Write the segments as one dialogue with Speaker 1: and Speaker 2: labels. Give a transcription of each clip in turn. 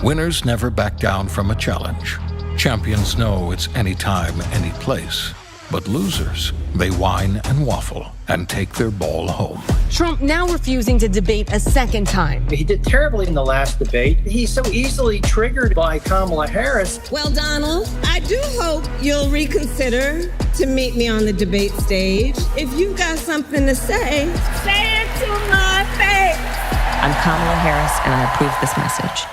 Speaker 1: Winners never back down from a challenge. Champions know it's anytime, any place. But losers, they whine and waffle and take their ball home.
Speaker 2: Trump now refusing to debate a second time.
Speaker 3: He did terribly in the last debate. He's so easily triggered by Kamala Harris.
Speaker 4: Well, Donald, I do hope you'll reconsider to meet me on the debate stage. If you've got something to say it to my face.
Speaker 5: I'm Kamala Harris, and I approve this message.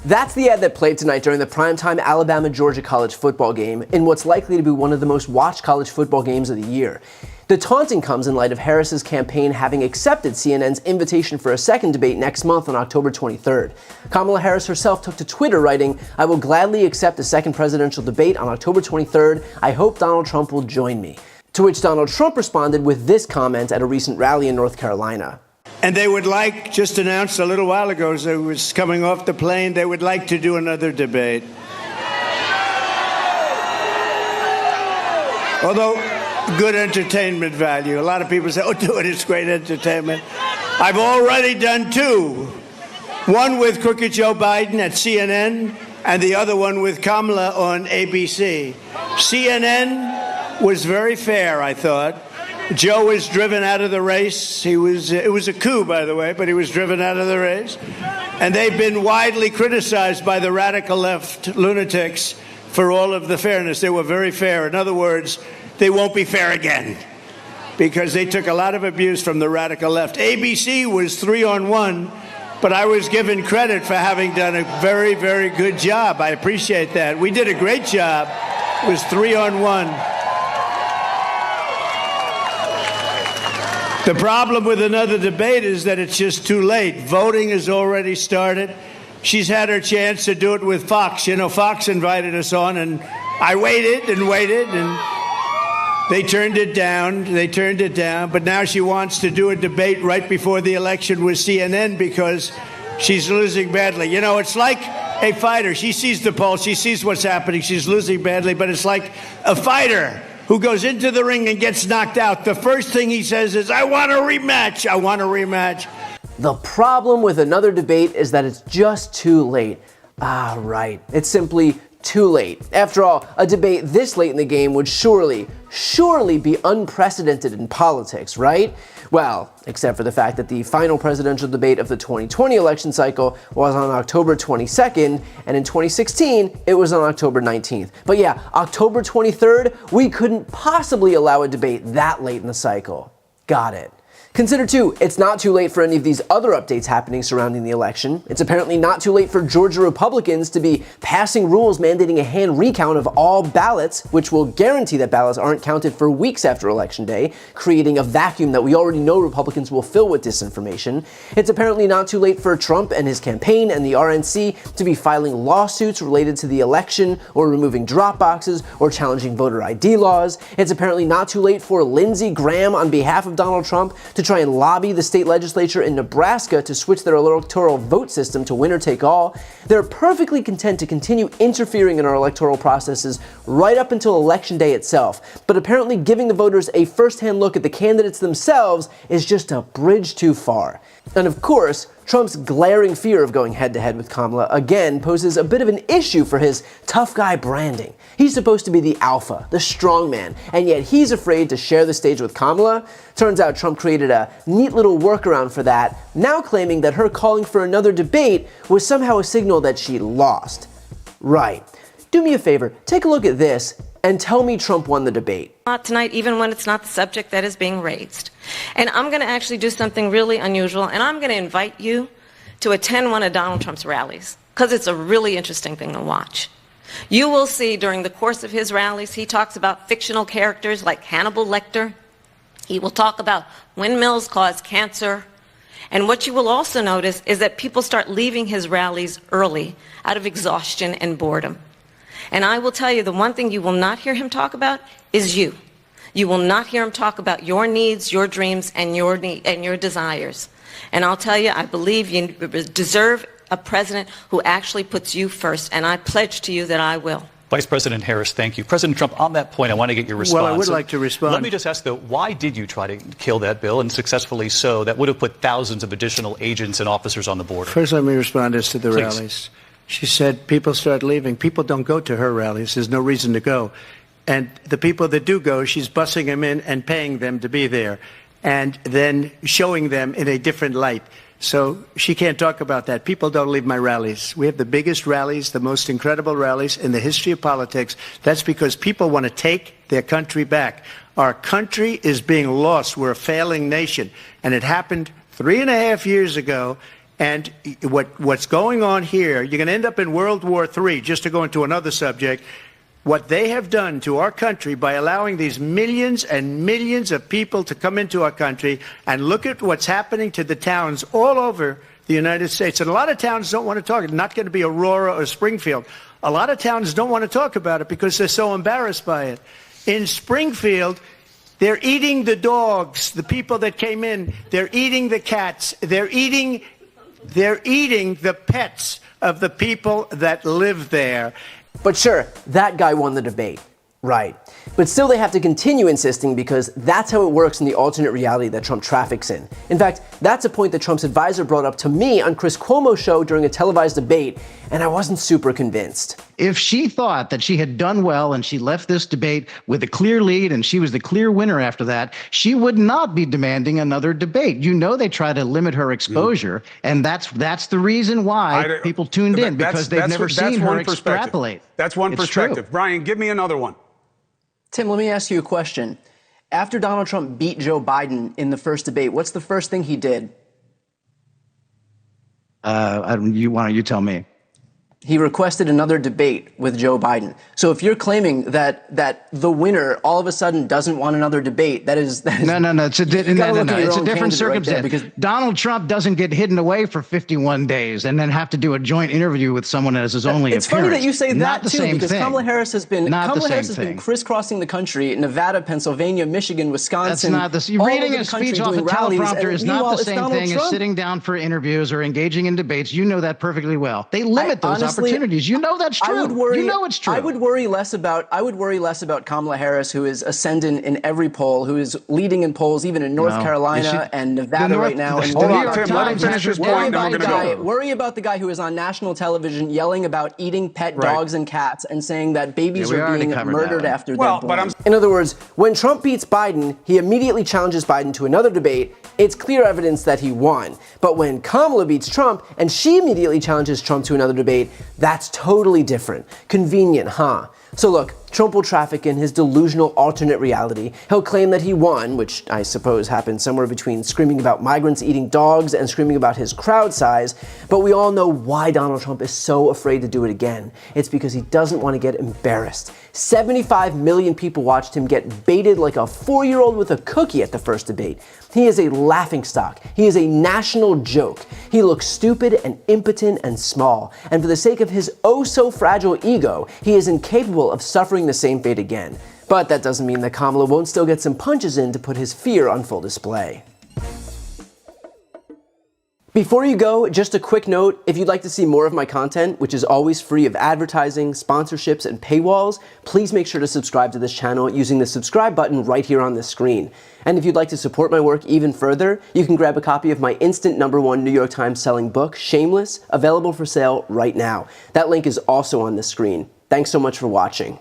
Speaker 6: That's the ad that played tonight during the primetime Alabama-Georgia college football game in what's likely to be one of the most watched college football games of the year. The taunting comes in light of Harris's campaign having accepted CNN's invitation for a second debate next month on October 23rd. Kamala Harris herself took to Twitter writing, "I will gladly accept a second presidential debate on October 23rd. I hope Donald Trump will join me." To which Donald Trump responded with this comment at a recent rally in North Carolina.
Speaker 7: And they would like, just announced a little while ago as I was coming off the plane, they would like to do another debate. Although, good entertainment value. A lot of people say, oh, do it, it's great entertainment. I've already done two. One with Crooked Joe Biden at CNN, and the other one with Kamala on ABC. CNN was very fair, I thought. Joe was driven out of the race. It was a coup, by the way, but he was driven out of the race. And they've been widely criticized by the radical left lunatics for all of the fairness. They were very fair. In other words, they won't be fair again because they took a lot of abuse from the radical left. ABC was 3-on-1, but I was given credit for having done a very, very good job. I appreciate that. We did a great job. It was 3-on-1. The problem with another debate is that it's just too late. Voting has already started. She's had her chance to do it with Fox. You know, Fox invited us on, and I waited, and they turned it down. But now she wants to do a debate right before the election with CNN because she's losing badly. You know, it's like a fighter. She sees the pulse. She sees what's happening. She's losing badly, but it's like a fighter who goes into the ring and gets knocked out. The first thing he says is, I want a rematch. I want a rematch.
Speaker 6: The problem with another debate is that it's just too late. Ah, right. It's simply too late. After all, a debate this late in the game would surely be unprecedented in politics, right? Well, except for the fact that the final presidential debate of the 2020 election cycle was on October 22nd, and in 2016, it was on October 19th. But yeah, October 23rd, we couldn't possibly allow a debate that late in the cycle. Got it. Consider, too, it's not too late for any of these other updates happening surrounding the election. It's apparently not too late for Georgia Republicans to be passing rules mandating a hand recount of all ballots, which will guarantee that ballots aren't counted for weeks after Election Day, creating a vacuum that we already know Republicans will fill with disinformation. It's apparently not too late for Trump and his campaign and the RNC to be filing lawsuits related to the election, or removing drop boxes, or challenging voter ID laws. It's apparently not too late for Lindsey Graham, on behalf of Donald Trump, to try and lobby the state legislature in Nebraska to switch their electoral vote system to winner take all. They're perfectly content to continue interfering in our electoral processes right up until Election Day itself. But apparently giving the voters a first-hand look at the candidates themselves is just a bridge too far. And of course, Trump's glaring fear of going head-to-head with Kamala again poses a bit of an issue for his tough guy branding. He's supposed to be the alpha, the strongman, and yet he's afraid to share the stage with Kamala. Turns out Trump created a neat little workaround for that, now claiming that her calling for another debate was somehow a signal that she lost. Right. Do me a favor, take a look at this and tell me Trump won the debate.
Speaker 5: Not tonight, even when it's not the subject that is being raised. And I'm going to actually do something really unusual, and I'm going to invite you to attend one of Donald Trump's rallies, because it's a really interesting thing to watch. You will see during the course of his rallies, he talks about fictional characters like Hannibal Lecter. He will talk about windmills cause cancer. And what you will also notice is that people start leaving his rallies early out of exhaustion and boredom. And I will tell you, the one thing you will not hear him talk about is you. You will not hear him talk about your needs, your dreams, and your desires. And I'll tell you, I believe you deserve a president who actually puts you first, and I pledge to you that I will.
Speaker 8: Vice President Harris, thank you. President Trump, on that point, I want to get your response.
Speaker 7: Well, I would like to respond.
Speaker 8: Let me just ask, though, why did you try to kill that bill, and successfully so, that would have put thousands of additional agents and officers on the border?
Speaker 7: First, let me respond as to the
Speaker 8: Please.
Speaker 7: rallies. She said people start leaving. People don't go to her rallies. There's no reason to go. And the people that do go, she's bussing them in and paying them to be there, and then showing them in a different light. So she can't talk about that. People don't leave my rallies. We have the biggest rallies, the most incredible rallies in the history of politics. That's because people want to take their country back. Our country is being lost. We're a failing nation. And it happened 3.5 years ago. And what's going on here, you're going to end up in World War III, just to go into another subject. What they have done to our country by allowing these millions and millions of people to come into our country, and look at what's happening to the towns all over the United States. And a lot of towns don't want to talk. It's not going to be Aurora or Springfield. A lot of towns don't want to talk about it because they're so embarrassed by it. In Springfield, they're eating the dogs, the people that came in. They're eating the cats. They're eating the pets of the people that live there.
Speaker 6: But sure, that guy won the debate. Right. But still they have to continue insisting because that's how it works in the alternate reality that Trump traffics in. In fact, that's a point that Trump's advisor brought up to me on Chris Cuomo's show during a televised debate, and I wasn't super convinced.
Speaker 9: If she thought that she had done well and she left this debate with a clear lead and she was the clear winner after that, she would not be demanding another debate. You know they try to limit her exposure, and that's the reason why people tuned in, because they've never seen her extrapolate.
Speaker 10: That's one perspective. Brian, give me another one.
Speaker 6: Tim, let me ask you a question. After Donald Trump beat Joe Biden in the first debate, what's the first thing he did?
Speaker 9: Why don't you tell me?
Speaker 6: He requested another debate with Joe Biden. So if you're claiming that the winner all of a sudden doesn't want another debate, that is
Speaker 9: no. It's a different circumstance. Because Donald Trump doesn't get hidden away for 51 days and then have to do a joint interview with someone as his only appearance.
Speaker 6: It's funny that you say
Speaker 9: Not
Speaker 6: that
Speaker 9: the
Speaker 6: too,
Speaker 9: same
Speaker 6: because
Speaker 9: thing.
Speaker 6: Kamala Harris has been
Speaker 9: been
Speaker 6: crisscrossing the country: Nevada, Pennsylvania, Michigan, Wisconsin.
Speaker 9: That's not this. Reading a speech off a teleprompter is not the same thing as sitting down for interviews or engaging in debates. You know that perfectly well. They limit those opportunities. You know that's true. You know it's true.
Speaker 6: I would worry less about Kamala Harris, who is ascendant in every poll, who is leading in polls even in North Carolina and Nevada right now. And worry about the guy who is on national television yelling about eating pet dogs and cats and saying that babies are being murdered after they're born. In other words, when Trump beats Biden, he immediately challenges Biden to another debate. It's clear evidence that he won. But when Kamala beats Trump and she immediately challenges Trump to another debate, that's totally different. Convenient, huh? So look, Trump will traffic in his delusional alternate reality. He'll claim that he won, which I suppose happened somewhere between screaming about migrants eating dogs and screaming about his crowd size. But we all know why Donald Trump is so afraid to do it again. It's because he doesn't want to get embarrassed. 75 million people watched him get baited like a 4-year-old with a cookie at the first debate. He is a laughingstock. He is a national joke. He looks stupid and impotent and small. And for the sake of his oh-so-fragile ego, he is incapable of suffering the same fate again. But that doesn't mean that Kamala won't still get some punches in to put his fear on full display. Before you go, just a quick note, if you'd like to see more of my content, which is always free of advertising, sponsorships, and paywalls, please make sure to subscribe to this channel using the subscribe button right here on the screen. And if you'd like to support my work even further, you can grab a copy of my instant #1 New York Times selling book, Shameless, available for sale right now. That link is also on the screen. Thanks so much for watching.